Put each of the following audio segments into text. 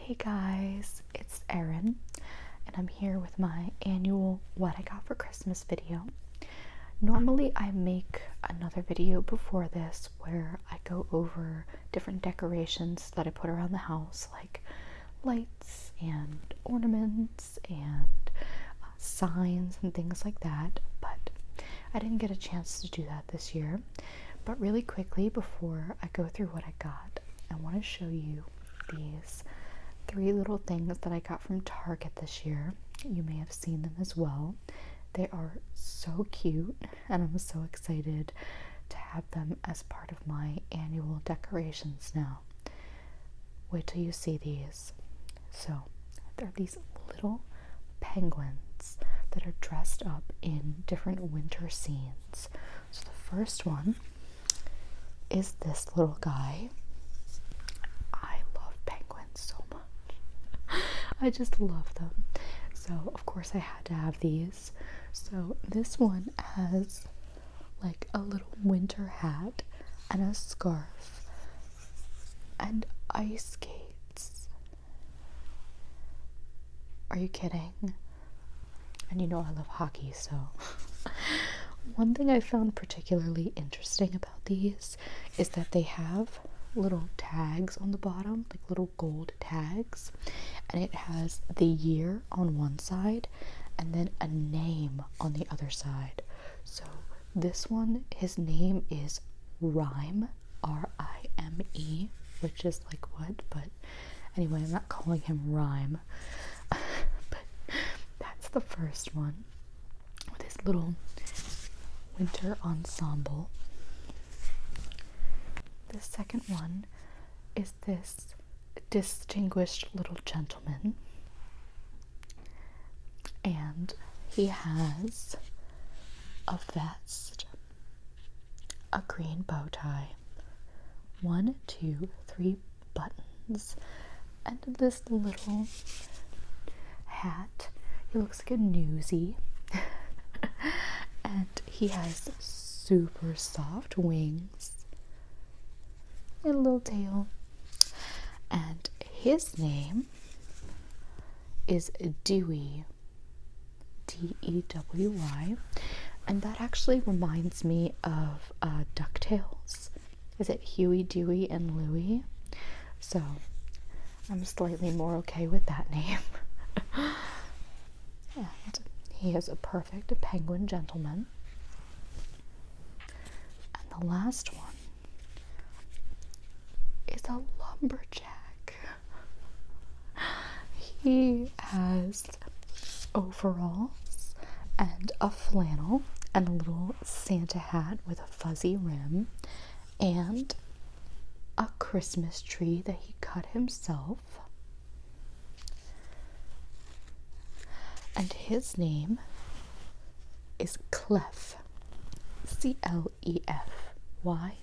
Hey guys, it's Erin, and I'm here with my annual What I Got for Christmas video. Normally I make another video before this where I go over different decorations that I put around the house, like lights and ornaments and signs and things like that, but I didn't get a chance to do that this year. But really quickly, before I go through what I got, I want to show you these 3 little things that I got from Target this year. You may have seen them as well. They are so cute, and I'm so excited to have them as part of my annual decorations now. Wait till you see these. So, they're these little penguins that are dressed up in different winter scenes. So the first one is this little guy. I love penguins so much. I just love them. So of course I had to have these. So this one has like a little winter hat and a scarf and ice skates. Are you kidding? And you know I love hockey, so one thing I found particularly interesting about these is that they have little tags on the bottom, like little gold tags, and it has the year on one side and then a name on the other side. So this one, his name is Rhyme, R-I-M-E, which is like what? But anyway, I'm not calling him Rhyme. But that's the first one with his little winter ensemble. The second one is this distinguished little gentleman, and he has a vest, a green bow tie, 1, 2, 3 buttons, and this little hat. He looks like a newsie. And he has super soft wings and a little tail. And his name is Dewey, D-E-W-Y. And that actually reminds me of DuckTales. Is it Huey, Dewey, and Louie? So I'm slightly more okay with that name. And he is a perfect penguin gentleman. And the last one is a lumberjack. He has overalls and a flannel and a little Santa hat with a fuzzy rim and a Christmas tree that he cut himself. And his name is Clef, C-L-E-F. Why?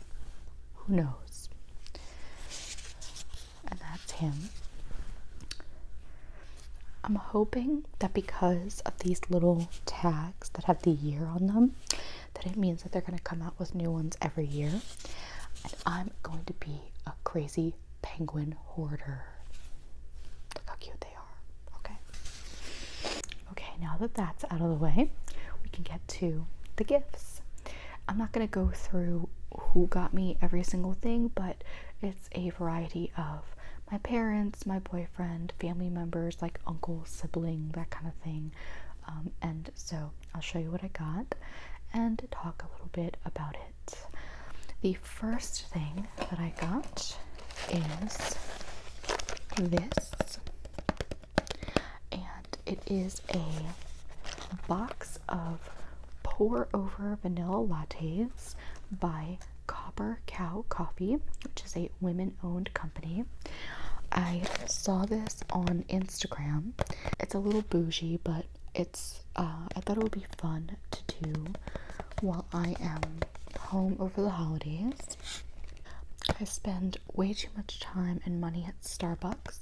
Who knows? And that's him. I'm hoping that because of these little tags that have the year on them, that it means that they're going to come out with new ones every year. And I'm going to be a crazy penguin hoarder. Look how cute they are. Okay. Okay, now that that's out of the way, we can get to the gifts. I'm not going to go through who got me every single thing, but it's a variety of my parents, my boyfriend, family members, like uncle, sibling, that kind of thing. And so I'll show you what I got and talk a little bit about it. The first thing that I got is this, and it is a box of pour over vanilla lattes by Copper Cow Coffee, which is a women-owned company. I saw this on Instagram. It's a little bougie, but it's I thought it would be fun to do while I am home over the holidays. I spend way too much time and money at Starbucks,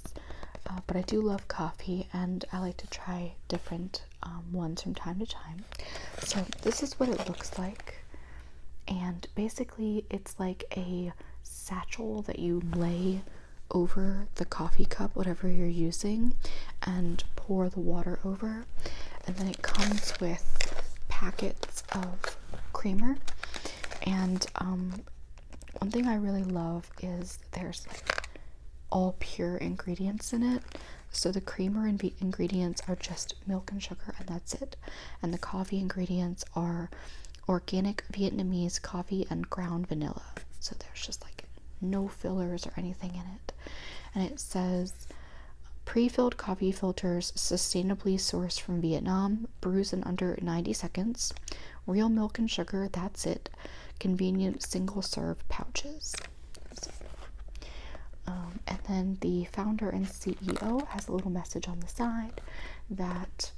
but I do love coffee, and I like to try different ones from time to time. So this is what it looks like. And basically it's like a satchel that you lay over the coffee cup, whatever you're using, and pour the water over. And then it comes with packets of creamer. And one thing I really love is there's like all pure ingredients in it. So the creamer and ingredients are just milk and sugar, and that's it. And the coffee ingredients are organic Vietnamese coffee and ground vanilla. So there's just like no fillers or anything in it. And it says pre-filled coffee filters sustainably sourced from Vietnam, brews in under 90 seconds, real milk and sugar, that's it, convenient single serve pouches. So, and then the founder and CEO has a little message on the side that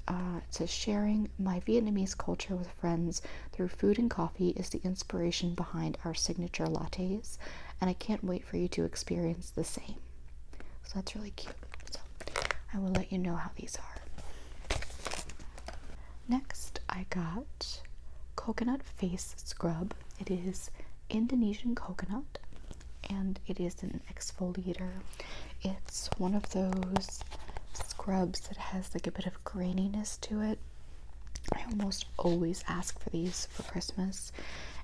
says, sharing my Vietnamese culture with friends through food and coffee is the inspiration behind our signature lattes, and I can't wait for you to experience the same. So that's really cute. So I will let you know how these are. Next, I got coconut face scrub. It is Indonesian coconut, and it is an exfoliator. It's one of those scrubs that has like a bit of graininess to it. I almost always ask for these for Christmas,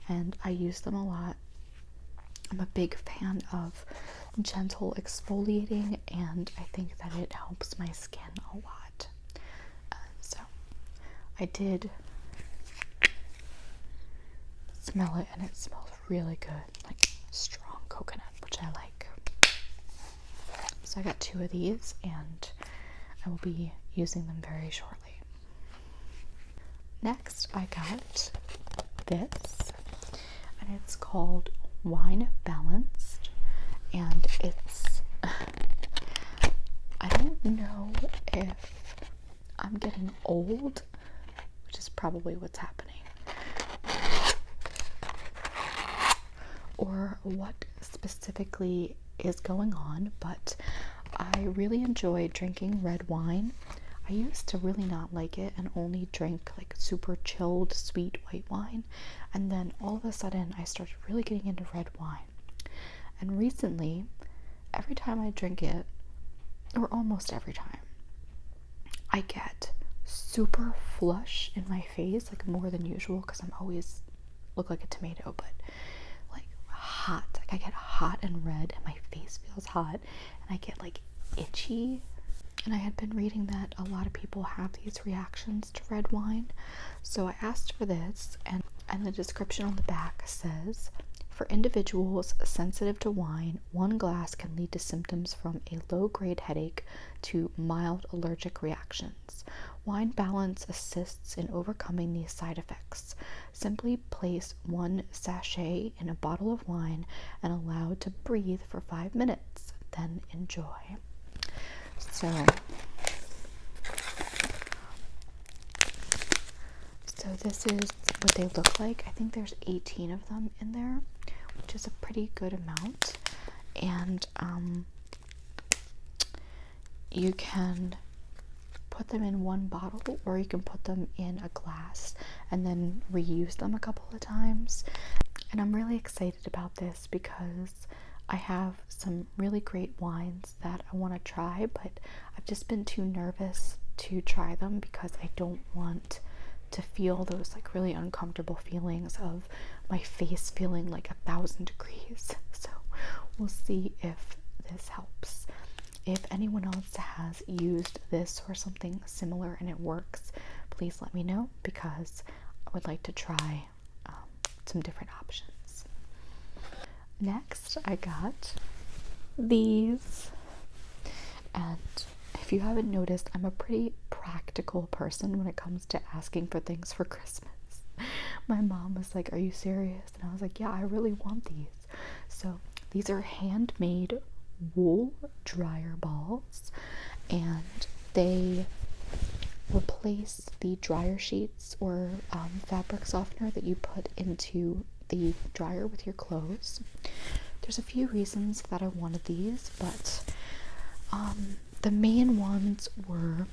and I use them a lot. I'm a big fan of gentle exfoliating, and I think that it helps my skin a lot. So I did smell it, and it smells really good, like strong coconut, which I like. So I got 2 of these, and I will be using them very shortly. Next, I got this, and it's called Wine Balanced, and it's, I don't know if I'm getting old, which is probably what's happening, or what specifically is going on, but I really enjoy drinking red wine. I used to really not like it and only drink like super chilled sweet white wine, and then all of a sudden I started really getting into red wine. And recently, every time I drink it, or almost every time, I get super flush in my face, like more than usual, because I'm always look like a tomato, but like hot. Like I get hot and red, and my face feels hot, and I get like itchy. And I had been reading that a lot of people have these reactions to red wine, so I asked for this, and the description on the back says, for individuals sensitive to wine, 1 glass can lead to symptoms from a low-grade headache to mild allergic reactions. Wine Balance assists in overcoming these side effects. Simply place 1 sachet in a bottle of wine and allow it to breathe for 5 minutes, then enjoy. So this is what they look like. I think there's 18 of them in there, which is a pretty good amount. And you can put them in 1 bottle, or you can put them in a glass and then reuse them a couple of times. And I'm really excited about this because I have some really great wines that I want to try, but I've just been too nervous to try them because I don't want to feel those like really uncomfortable feelings of my face feeling like 1,000 degrees. So we'll see if this helps. If anyone else has used this or something similar and it works, please let me know, because I would like to try some different options. Next, I got these, and if you haven't noticed, I'm a pretty practical person when it comes to asking for things for Christmas. My mom was like, "Are you serious?" And I was like, "Yeah, I really want these." So these are handmade wool dryer balls, and they replace the dryer sheets or fabric softener that you put into the dryer with your clothes. There's a few reasons that I wanted these, but the main ones were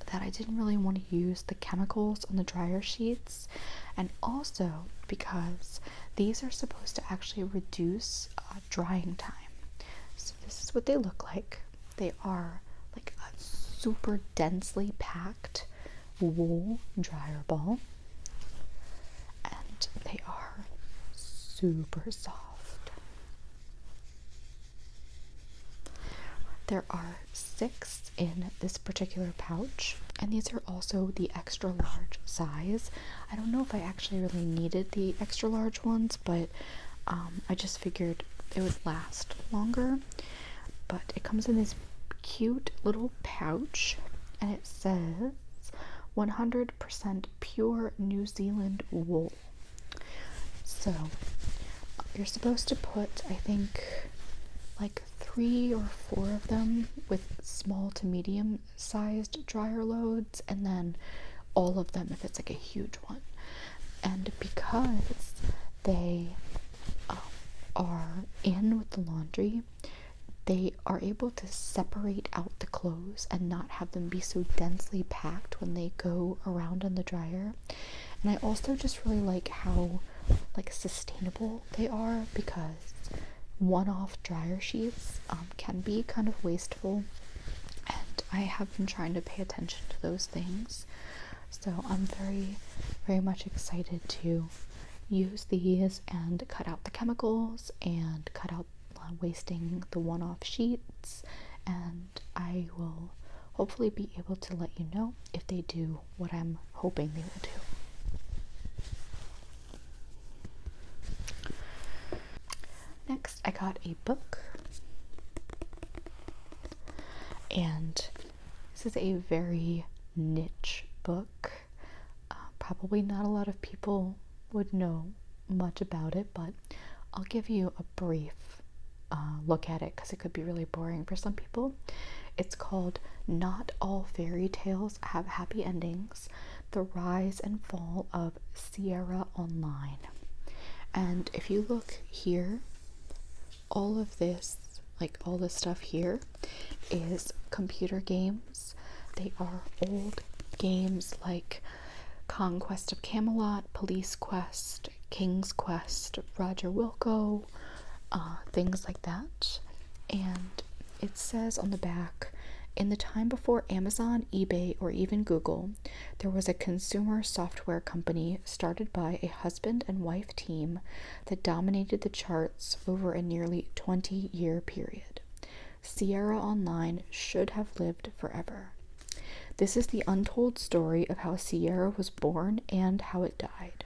that I didn't really want to use the chemicals on the dryer sheets, and also because these are supposed to actually reduce drying time. So this is what they look like. They are like a super densely packed wool dryer ball, and they are super soft. There are 6 in this particular pouch, and these are also the extra large size. I don't know if I actually really needed the extra large ones, but I just figured it would last longer. But it comes in this cute little pouch, and it says 100% pure New Zealand wool. So you're supposed to put, I think, like 3 or 4 of them with small to medium sized dryer loads, and then all of them if it's like a huge one. And because they are in with the laundry, they are able to separate out the clothes and not have them be so densely packed when they go around in the dryer. And I also just really like how like sustainable they are, because one-off dryer sheets can be kind of wasteful, and I have been trying to pay attention to those things. So I'm very, very much excited to use these and cut out the chemicals and cut out wasting the one-off sheets, and I will hopefully be able to let you know if they do what I'm hoping they will do. Next, I got a book, and this is a very niche book. Probably not a lot of people would know much about it, but I'll give you a brief look at it because it could be really boring for some people. It's called Not All Fairy Tales Have Happy Endings: The Rise and Fall of Sierra Online. And if you look here, all of this, like all this stuff here, is computer games. They are old games like Conquest of Camelot, Police Quest, King's Quest, Roger Wilco, things like that. And it says on the back, in the time before Amazon, eBay, or even Google, there was a consumer software company started by a husband and wife team that dominated the charts over a nearly 20-year period. Sierra Online should have lived forever. This is the untold story of how Sierra was born and how it died.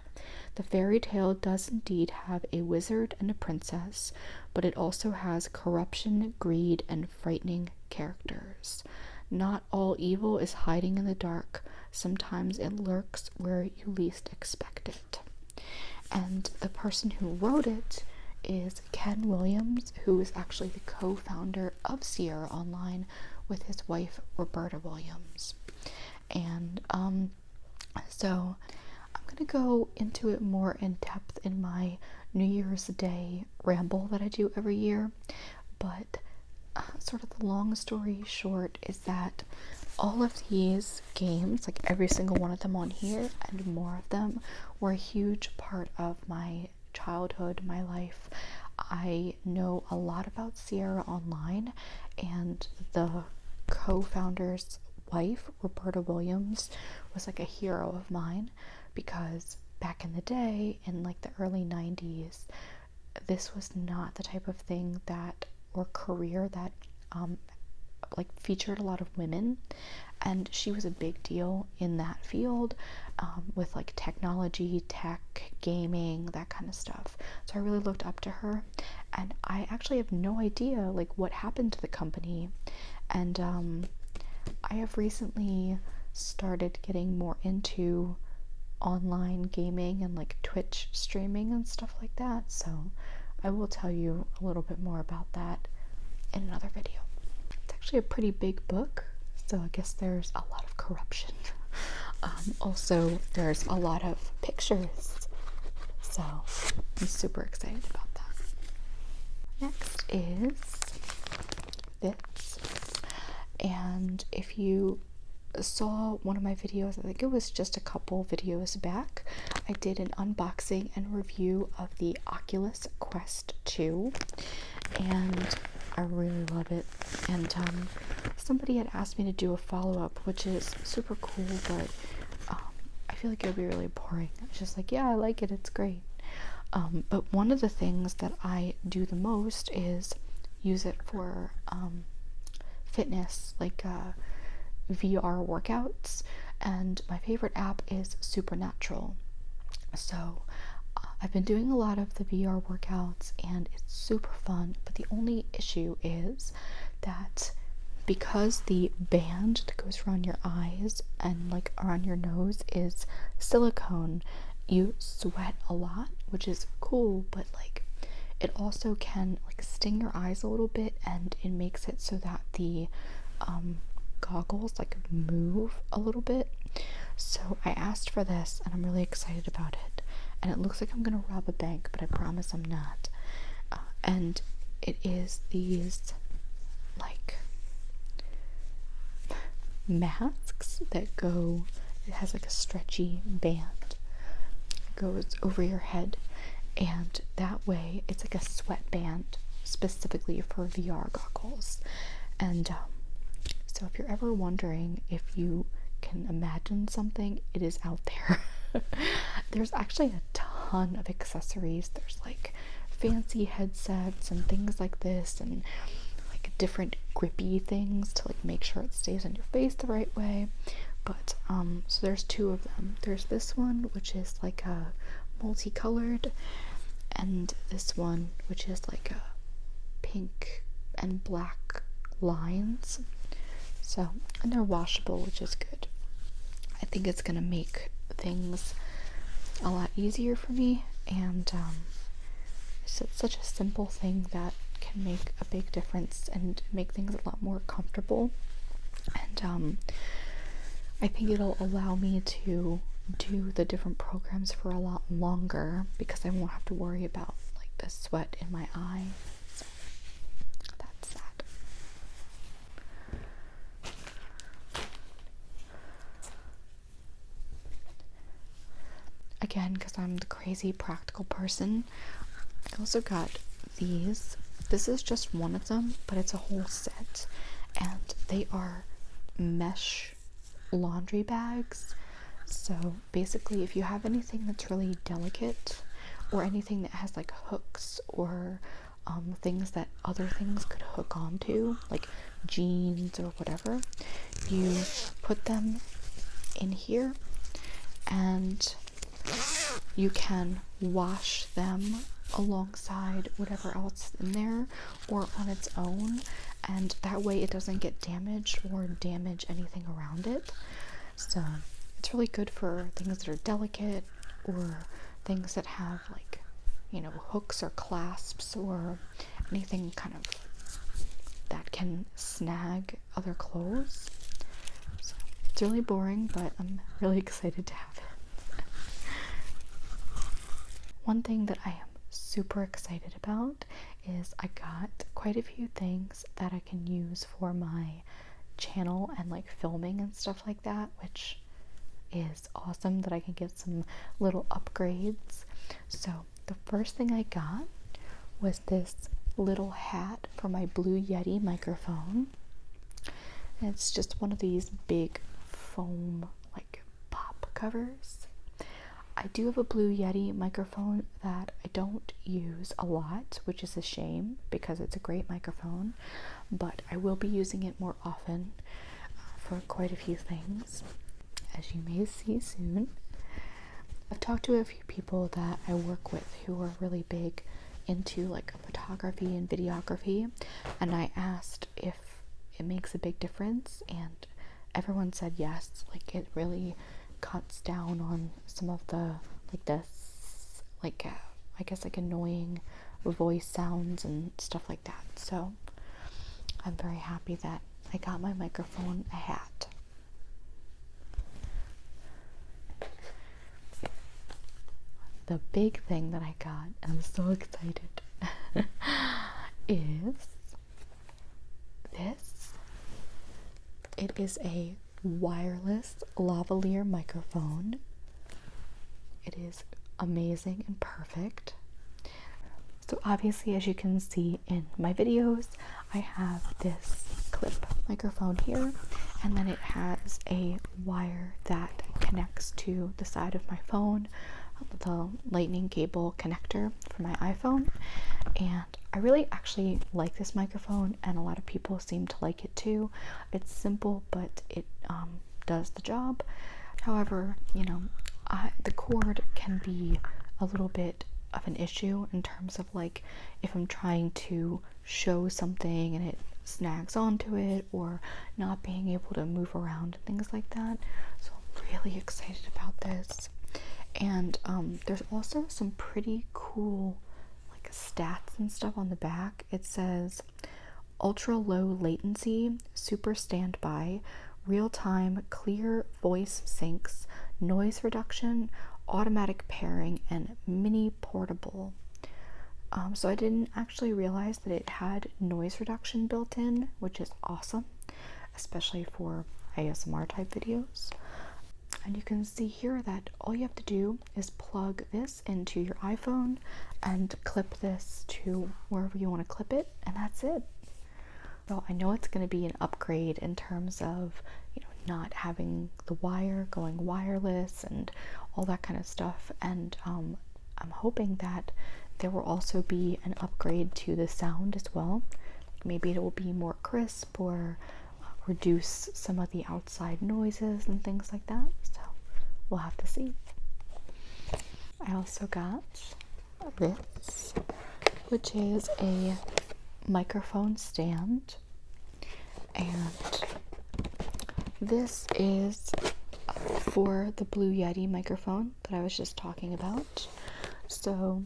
The fairy tale does indeed have a wizard and a princess, but it also has corruption, greed, and frightening characters. Not all evil is hiding in the dark. Sometimes it lurks where you least expect it. And the person who wrote it is Ken Williams, who is actually the co-founder of Sierra Online with his wife, Roberta Williams. And so I'm going to go into it more in depth in my New Year's Day ramble that I do every year. But sort of the long story short is that all of these games, like every single one of them on here and more of them, were a huge part of my childhood, my life. I know a lot about Sierra Online, and the co-founder's wife, Roberta Williams, was like a hero of mine, because back in the day, in like the early 90s, this was not the type of thing that, or career that like featured a lot of women, and she was a big deal in that field, with like technology, tech, gaming, that kind of stuff. So I really looked up to her, and I actually have no idea like what happened to the company. And I have recently started getting more into online gaming and like Twitch streaming and stuff like that, so I will tell you a little bit more about that in another video. It's actually a pretty big book, so I guess there's a lot of corruption. Also, there's a lot of pictures, so I'm super excited about that. Next is this, and if you saw one of my videos, I think it was just a couple videos back, I did an unboxing and review of the Oculus Quest 2, and I really love it. And somebody had asked me to do a follow-up, which is super cool, but I feel like it would be really boring. It's just like, yeah, I like it, it's great. But one of the things that I do the most is use it for fitness, like VR workouts, and my favorite app is Supernatural. So I've been doing a lot of the VR workouts and it's super fun, but the only issue is that because the band that goes around your eyes and like around your nose is silicone, you sweat a lot, which is cool, but like it also can like sting your eyes a little bit, and it makes it so that the goggles like move a little bit. So I asked for this and I'm really excited about it, and it looks like I'm gonna rob a bank, but I promise I'm not. And it is these like masks that go, it has like a stretchy band, it goes over your head, and that way it's like a sweatband specifically for VR goggles. And so if you're ever wondering if you can imagine something, it is out there. There's actually a ton of accessories. There's like fancy headsets and things like this, and like different grippy things to like make sure it stays on your face the right way. But so there's two of them. There's this one which is like a multicolored, and this one which is like a pink and black lines. So, and they're washable, which is good. I think it's gonna make things a lot easier for me, and it's such a simple thing that can make a big difference and make things a lot more comfortable. And I think it'll allow me to do the different programs for a lot longer because I won't have to worry about like the sweat in my eye. So that's that. Again, because I'm the crazy practical person, I also got these. This is just one of them, but it's a whole set, and they are mesh laundry bags. So basically, if you have anything that's really delicate, or anything that has like hooks or things that other things could hook onto, like jeans or whatever, you put them in here and you can wash them alongside whatever else in there or on its own, and that way it doesn't get damaged or damage anything around it. So it's really good for things that are delicate or things that have like, you know, hooks or clasps or anything kind of that can snag other clothes. So it's really boring, but I'm really excited to have it. One thing that I am super excited about is I got quite a few things that I can use for my channel and like filming and stuff like that, which is awesome that I can get some little upgrades. So the first thing I got was this little hat for my Blue Yeti microphone. And it's just one of these big foam like pop covers. I do have a Blue Yeti microphone that I don't use a lot, which is a shame because it's a great microphone, but I will be using it more often for quite a few things, as you may see soon. I've talked to a few people that I work with who are really big into like photography and videography, and I asked if it makes a big difference, and everyone said yes. Like it really cuts down on some of the like this like I guess like annoying voice sounds and stuff like that. So I'm very happy that I got my microphone a hat. The big thing that I got, and I'm so excited, is this. It is a wireless lavalier microphone. It is amazing and perfect. So obviously, as you can see in my videos, I have this clip microphone here, and then it has a wire that connects to the side of my phone, the lightning cable connector for my iPhone. And I really actually like this microphone, and a lot of people seem to like it too. It's simple, but it does the job. However, you know, the cord can be a little bit of an issue in terms of like if I'm trying to show something and it snags onto it, or not being able to move around and things like that. So I'm really excited about this. And there's also some pretty cool like stats and stuff on the back. It says ultra low latency, super standby, real-time clear voice syncs, noise reduction, automatic pairing, and mini portable. So I didn't actually realize that it had noise reduction built in, which is awesome, especially for ASMR type videos. And you can see here that all you have to do is plug this into your iPhone and clip this to wherever you want to clip it, and that's it. So I know it's going to be an upgrade in terms of, you know, not having the wire going wireless and all that kind of stuff. And I'm hoping that there will also be an upgrade to the sound as well. Maybe it will be more crisp, or reduce some of the outside noises and things like that. So we'll have to see. I also got this, which is a microphone stand, and this is for the Blue Yeti microphone that I was just talking about. So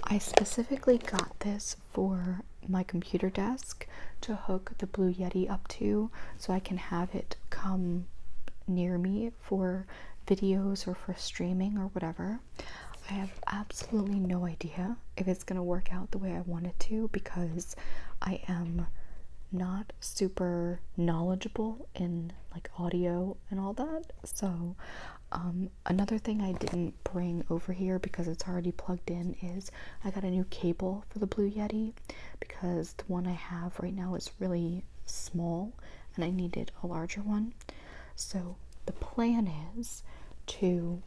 I specifically got this for my computer desk to hook the Blue Yeti up to, so I can have it come near me for videos or for streaming or whatever. I have absolutely no idea if it's going to work out the way I want it to, because I am not super knowledgeable in like audio and all that. So another thing I didn't bring over here because it's already plugged in is I got a new cable for the Blue Yeti, because the one I have right now is really small and I needed a larger one. So the plan is to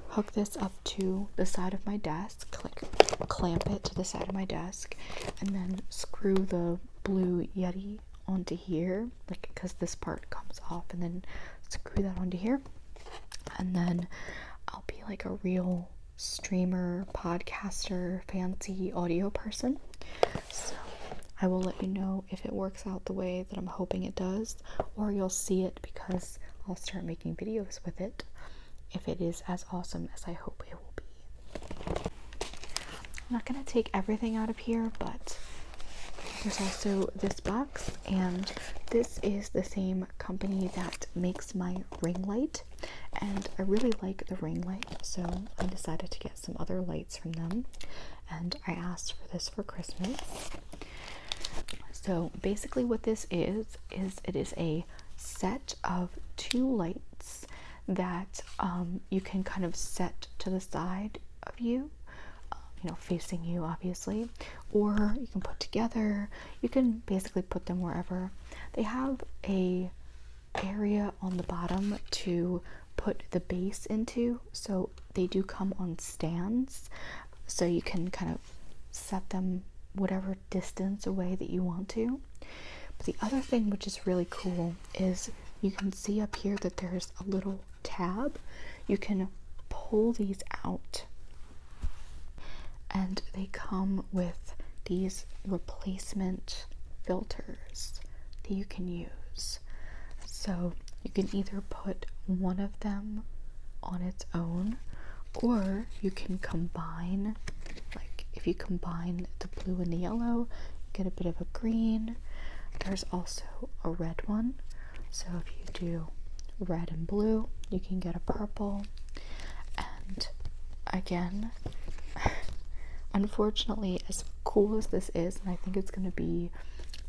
hook this up to the side of my desk, clamp it to the side of my desk, and then screw the Blue Yeti onto here, like, because this part comes off, and then screw that onto here. And then I'll be like a real streamer, podcaster, fancy audio person. So I will let you know if it works out the way that I'm hoping it does, or you'll see it because I'll start making videos with it if it is as awesome as I hope it will be. I'm not going to take everything out of here, but there's also this box, and this is the same company that makes my ring light, and I really like the ring light, so I decided to get some other lights from them, and I asked for this for Christmas. So basically what this is it is a set of 2 lights that you can kind of set to the side of you, you know, facing you obviously, or you can put together. You can basically put them wherever. They have a area on the bottom to put the base into, so they do come on stands, so you can kind of set them whatever distance away that you want to. But the other thing which is really cool is you can see up here that there's a little tab. You can pull these out, and they come with these replacement filters that you can use. So you can either put one of them on its own, or you can combine, like if you combine the blue and the yellow, you get a bit of a green. There's also a red one, so if you do red and blue, you can get a purple. And again, unfortunately, as cool as this is, and I think it's going to be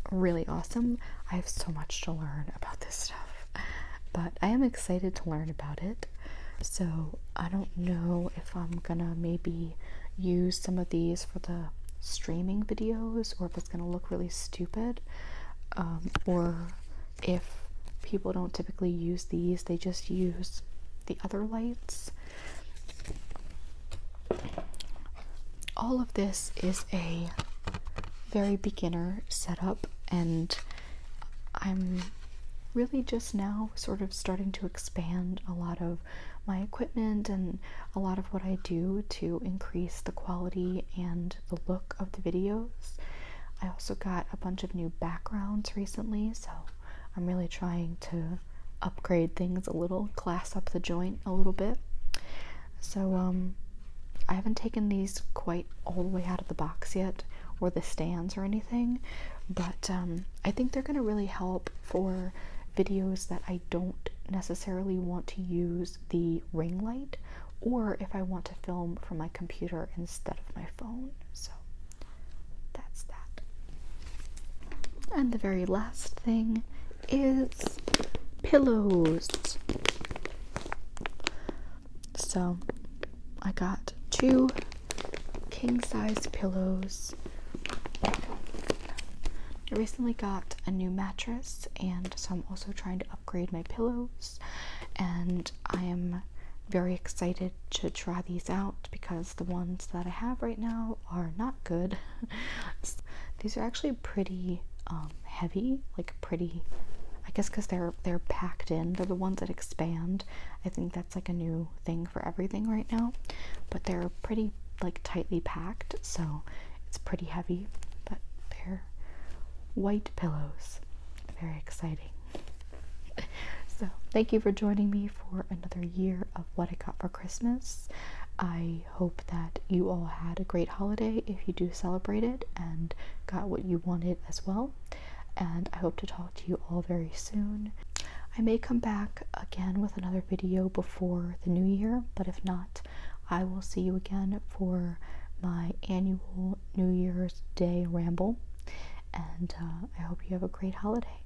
really awesome, I have so much to learn about this stuff, but I am excited to learn about it. So I don't know if I'm gonna maybe use some of these for the streaming videos, or if it's gonna look really stupid, or if people don't typically use these, they just use the other lights. All of this is a very beginner setup, and I'm really just now sort of starting to expand a lot of my equipment and a lot of what I do to increase the quality and the look of the videos. I also got a bunch of new backgrounds recently, so I'm really trying to upgrade things a little, class up the joint a little bit. So I haven't taken these quite all the way out of the box yet, or the stands or anything, but I think they're going to really help for videos that I don't necessarily want to use the ring light, or if I want to film from my computer instead of my phone. So that's that. And the very last thing is pillows. So I got 2 king-size pillows. I recently got a new mattress, and so I'm also trying to upgrade my pillows, and I am very excited to try these out because the ones that I have right now are not good. These are actually pretty heavy, like pretty, I guess because they're packed in. They're the ones that expand. I think that's like a new thing for everything right now, but they're pretty like tightly packed, so it's pretty heavy, but they're white pillows. Very exciting. So thank you for joining me for another year of what I got for Christmas. I hope that you all had a great holiday if you do celebrate it, and got what you wanted as well. And I hope to talk to you all very soon. I may come back again with another video before the new year, but if not, I will see you again for my annual New Year's Day ramble. And I hope you have a great holiday.